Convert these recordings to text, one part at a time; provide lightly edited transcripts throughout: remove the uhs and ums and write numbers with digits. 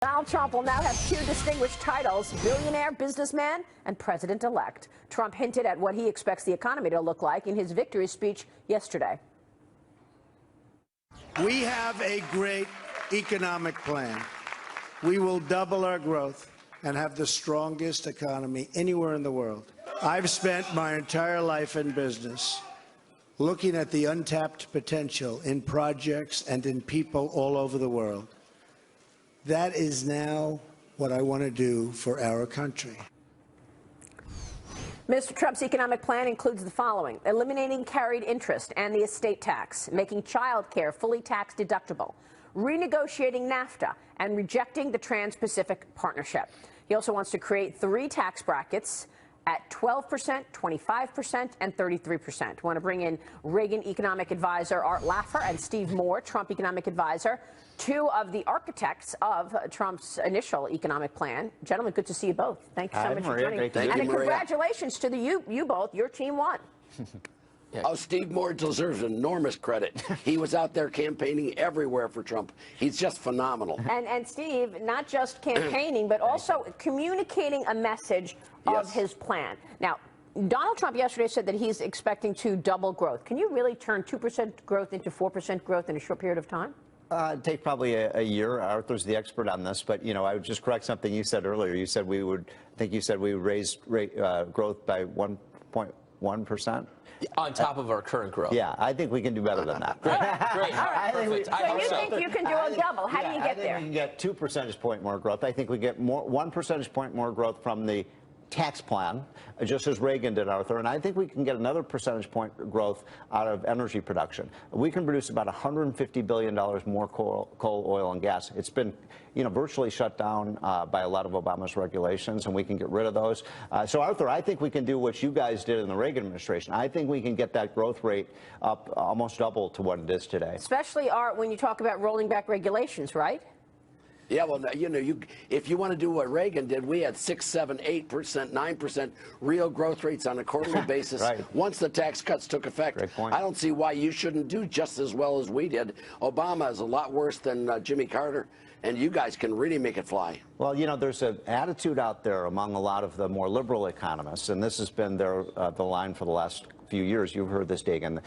Donald Trump will now have two distinguished titles, billionaire, businessman, and president-elect. Trump hinted at what he expects the economy to look like in his victory speech yesterday. We have a great economic plan. We will double our growth and have the strongest economy anywhere in the world. I've spent my entire life in business looking at the untapped potential in projects and in people all over the world. That is now what I want to do for our country. Mr. Trump's economic plan includes the following: eliminating carried interest and the estate tax, making child care fully tax deductible, renegotiating NAFTA, and rejecting the Trans-Pacific Partnership. He also wants to create 3 tax brackets at 12%, 25%, and 33%. I want to bring in Reagan economic advisor Art Laffer and Steve Moore, Trump economic advisor, 2 of the architects of Trump's initial economic plan. Gentlemen, good to see you both. Thank you so much for joining me. And congratulations to you both. Your team won. Yeah. Oh, Steve Moore deserves enormous credit. He was out there campaigning everywhere for Trump. He's just phenomenal. And Steve, not just campaigning, but also communicating a message of his plan. Now, Donald Trump yesterday said that he's expecting to double growth. Can you really turn 2% growth into 4% growth in a short period of time? It'd take probably a year. Arthur's the expert on this, but you know, I would just correct something you said earlier. You said we would, I think you said we would raise growth by 1.1%. On top of our current growth. Yeah, I think we can do better than that. Great. Perfect. So you think you can do a double? How do you get there? I think we can get 2 percentage point more growth. I think we get 1 percentage point more growth from the tax plan, just as Reagan did, Arthur, and I think we can get another percentage point growth out of energy production. We can produce about $150 billion more coal, oil, and gas. It's been, you know, virtually shut down by a lot of Obama's regulations, and we can get rid of those. So, Arthur, I think we can do what you guys did in the Reagan administration. I think we can get that growth rate up almost double to what it is today. Especially, Art, when you talk about rolling back regulations, right? Yeah, well, you know, if you want to do what Reagan did, we had 6%, 7%, 8%, 9% real growth rates on a quarterly basis. Once the tax cuts took effect. Great point. I don't see why you shouldn't do just as well as we did. Obama is a lot worse than Jimmy Carter, and you guys can really make it fly. Well, you know, there's an attitude out there among a lot of the more liberal economists, and this has been their the line for the last few years. You've heard this, Dagen.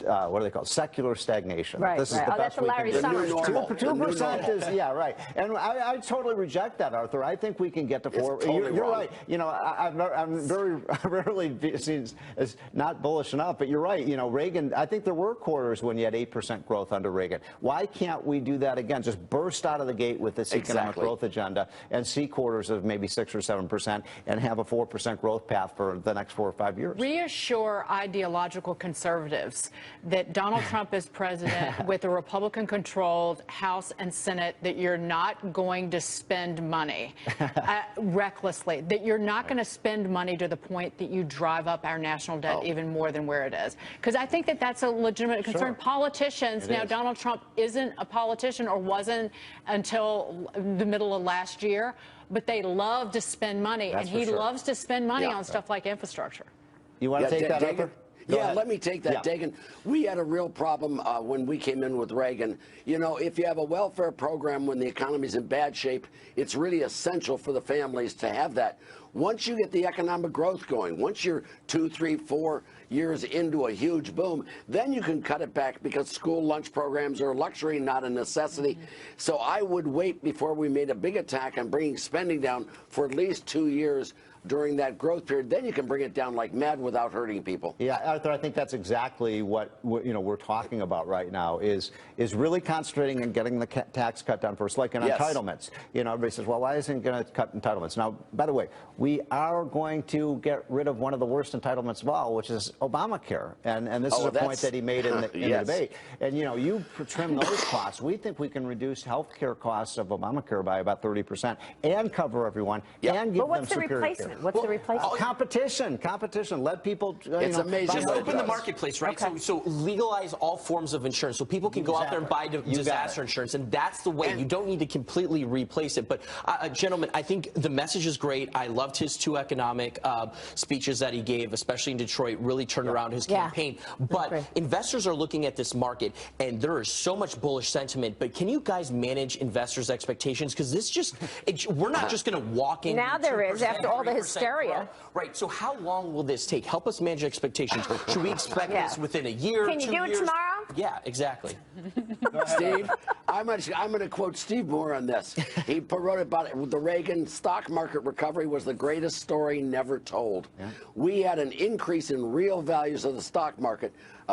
What do they call it? Secular stagnation. Right. This is the best that's Larry Summers. 2% is, yeah, right. And I totally reject that, Arthur. I think we can get to 4. You're right. You know, I'm very rarely seen as not bullish enough, but you're right. You know, Reagan, I think there were quarters when you had 8% growth under Reagan. Why can't we do that again? Just burst out of the gate with this economic growth agenda and see quarters of maybe 6 or 7% and have a 4% growth path for the next 4 or 5 years. Reassure ideological conservatives that Donald Trump is president with a Republican-controlled House and Senate, that you're not going to spend money recklessly, that you're not going to spend money to the point that you drive up our national debt even more than where it is. Because I think that that's a legitimate concern. Politicians, now Donald Trump isn't a politician, or wasn't until the middle of last year, but they love to spend money, and he loves to spend money on stuff like infrastructure. You want to take that, Arthur? Yeah, let me take that, Dagen. We had a real problem when we came in with Reagan. You know, if you have a welfare program when the economy's in bad shape, it's really essential for the families to have that. Once you get the economic growth going, once you're 2, 3, 4 years into a huge boom, then you can cut it back, because school lunch programs are a luxury, not a necessity. So I would wait before we made a big attack on bringing spending down for at least 2 years during that growth period. Then you can bring it down like mad without hurting people. Yeah, Arthur, I think that's exactly what you know we're talking about right now, is really concentrating on getting the tax cut down first, like in entitlements. You know, everybody says, well, why isn't it going to cut entitlements? Now, by the way, we are going to get rid of one of the worst entitlements of all, which is Obamacare, and this is a point that he made in the debate. And you know, you trim those costs. We think we can reduce health care costs of Obamacare by about 30% and cover everyone and give them superior care. What's the replacement? Competition. Let people. It's amazing. Just open the marketplace, right? So legalize all forms of insurance, so people can go out there and buy disaster insurance, and that's the way. You don't need to completely replace it. But gentlemen, I think the message is great. I love loved his two economic speeches that he gave, especially in Detroit, really turned around his campaign. But investors are looking at this market, and there is so much bullish sentiment. But can you guys manage investors' expectations? Because this just, we're not just going to walk in. Now there is, after all the hysteria. Right. So how long will this take? Help us manage expectations. Should we expect this within a year, 2 years? Can you do it tomorrow? Yeah, exactly. Steve, I'm going to quote Steve Moore on this. He wrote about it. The Reagan stock market recovery was the greatest story never told. Yeah. We had an increase in real values of the stock market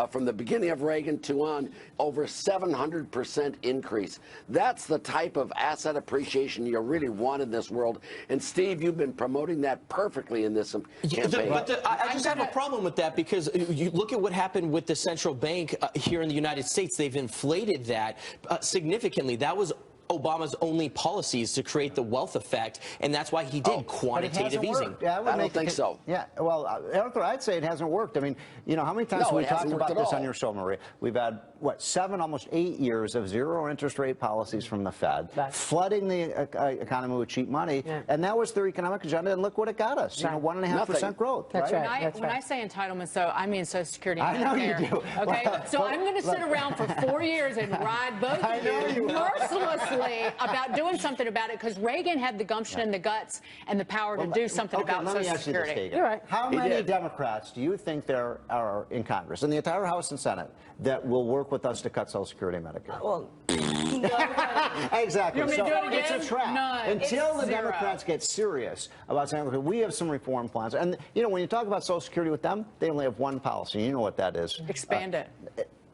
from the beginning of Reagan to on, over 700% increase. That's the type of asset appreciation you really want in this world. And Steve, you've been promoting that perfectly in this campaign. I just have a problem with that, because you look at what happened with the central bank here in the United States. They've inflated that significantly. That was Obama's only policies to create the wealth effect, and that's why he did quantitative easing. Yeah, I don't think so. Yeah, well, Arthur, I'd say it hasn't worked. I mean, you know, how many times have we talked about this on your show, Maria? We've had, what, 7, almost 8 years of zero interest rate policies from the Fed, flooding the economy with cheap money, and that was their economic agenda, and look what it got us, you know, 1.5% growth. That's right. When I say entitlements, though, I mean Social Security. I know you do. Okay, so I'm going to sit around for 4 years and ride both of you mercilessly about doing something about it, because Reagan had the gumption and the guts and the power to do something about Social Security. You're right. How many Democrats do you think there are in Congress, in the entire House and Senate, that will work with us to cut Social Security and Medicare? Well, exactly. So it's a trap. None. Until the Democrats get serious about saying, okay, we have some reform plans. And, you know, when you talk about Social Security with them, they only have one policy. You know what that is. Expand it.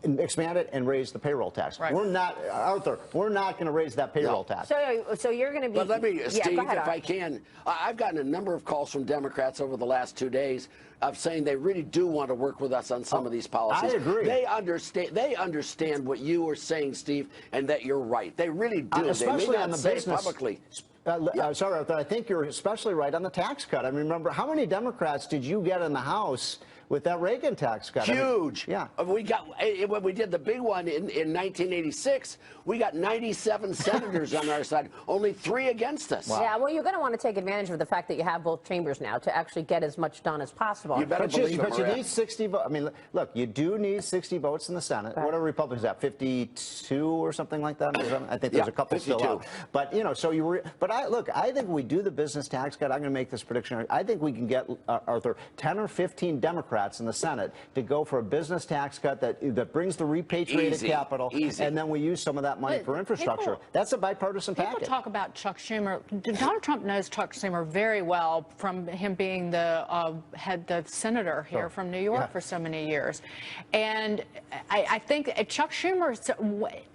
Expand it and raise the payroll tax. Right. We're not, Arthur, we're not going to raise that payroll tax. So you're going to be... But let me, Steve, ahead, if I can, I've gotten a number of calls from Democrats over the last 2 days of saying they really do want to work with us on some of these policies. I agree. They understand what you are saying, Steve, and that you're right. They really do. Especially they may not on the say business. Publicly. Sorry, Arthur, I think you're especially right on the tax cut. I mean, remember, how many Democrats did you get in the House with that Reagan tax cut? Huge. I mean, yeah. We got, when we did the big one in 1986, we got 97 senators on our side, only 3 against us. Wow. Yeah, well, you're going to want to take advantage of the fact that you have both chambers now to actually get as much done as possible. You better believe it, but you need 60 votes. I mean, look, you do need 60 votes in the Senate. Right. What are Republicans at? 52 or something like that? I think there's a couple 52. still out. But, you know, so you look, I think we do the business tax cut. I'm going to make this prediction. I think we can get, Arthur, 10 or 15 Democrats in the Senate to go for a business tax cut that brings the repatriated capital, and then we use some of that money for infrastructure. That's a bipartisan package. People talk about Chuck Schumer. Donald Trump knows Chuck Schumer very well from him being the senator here from New York for so many years. And I think Chuck Schumer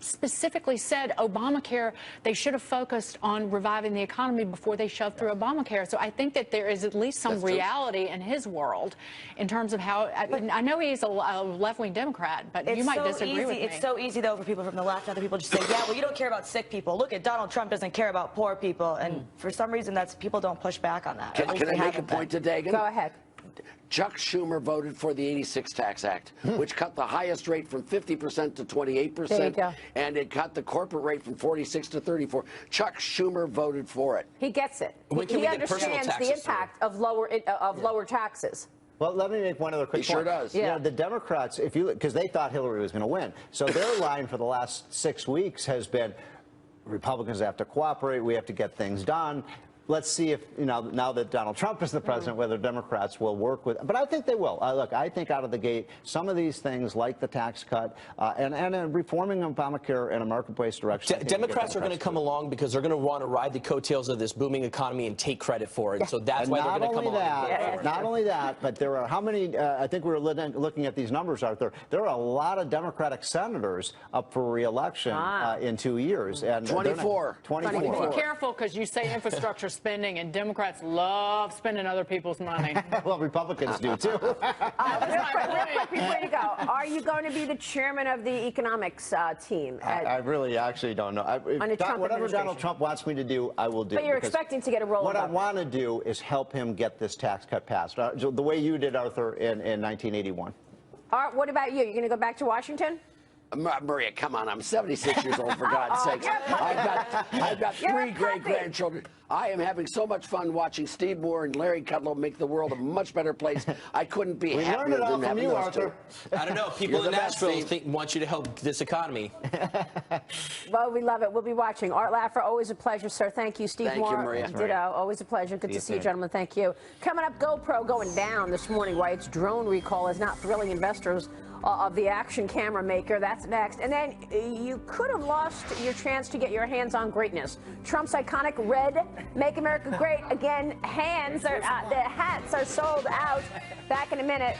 specifically said Obamacare, they should have focused on reviving the economy before they shoved through Obamacare. So I think that there is at least some reality in his world in terms of how, I know he's a left-wing Democrat, but you might disagree with me. It's so easy, though, for people from the left. Other people just say, yeah, well, you don't care about sick people. Look at Donald Trump doesn't care about poor people. And for some reason, people don't push back on that. Can I make a point to Dagen? Go ahead. Chuck Schumer voted for the 86 Tax Act, which cut the highest rate from 50% to 28%, and it cut the corporate rate from 46 to 34. Chuck Schumer voted for it. He gets it. He understands the impact of lower taxes. Well, let me make one other quick point. He sure does. Yeah. You know, the Democrats, because they thought Hillary was going to win, so their line for the last 6 weeks has been, Republicans have to cooperate, we have to get things done. Let's see if, you know, now that Donald Trump is the president, whether Democrats will work with. But I think they will. Look, I think out of the gate, some of these things like the tax cut and reforming Obamacare in a marketplace direction. Democrats are going to come along because they're going to want to ride the coattails of this booming economy and take credit for it. So that's why they're going to come along. Not only that, but there are how many, I think we were looking at these numbers, Arthur. There are a lot of Democratic senators up for re-election in 2 years. And 24. 24. Be careful, because you say infrastructure spending, and Democrats love spending other people's money. Well, Republicans do, too. Real quick, before you go, are you going to be the chairman of the economics team? I really actually don't know. Whatever Donald Trump wants me to do, I will do. But you're expecting to get a role. What I want to do is help him get this tax cut passed, the way you did, Arthur, in 1981. All right, what about you? You're going to go back to Washington? Maria, come on, I'm 76 years old, for God's sakes. I've got 3 great-grandchildren. I am having so much fun watching Steve Moore and Larry Kudlow make the world a much better place. I couldn't be happier than having those two. I don't know. People in Nashville want you to help this economy. Well, we love it. We'll be watching. Art Laffer, always a pleasure, sir. Thank you, Steve Moore. Thank you, Maria. Ditto. Always a pleasure. Good to see you, gentlemen. Thank you. Coming up, GoPro going down this morning. Why its drone recall is not thrilling investors of the action camera maker. That's next. And then you could have lost your chance to get your hands on greatness. Trump's iconic red Make America Great Again the hats are sold out. Back in a minute.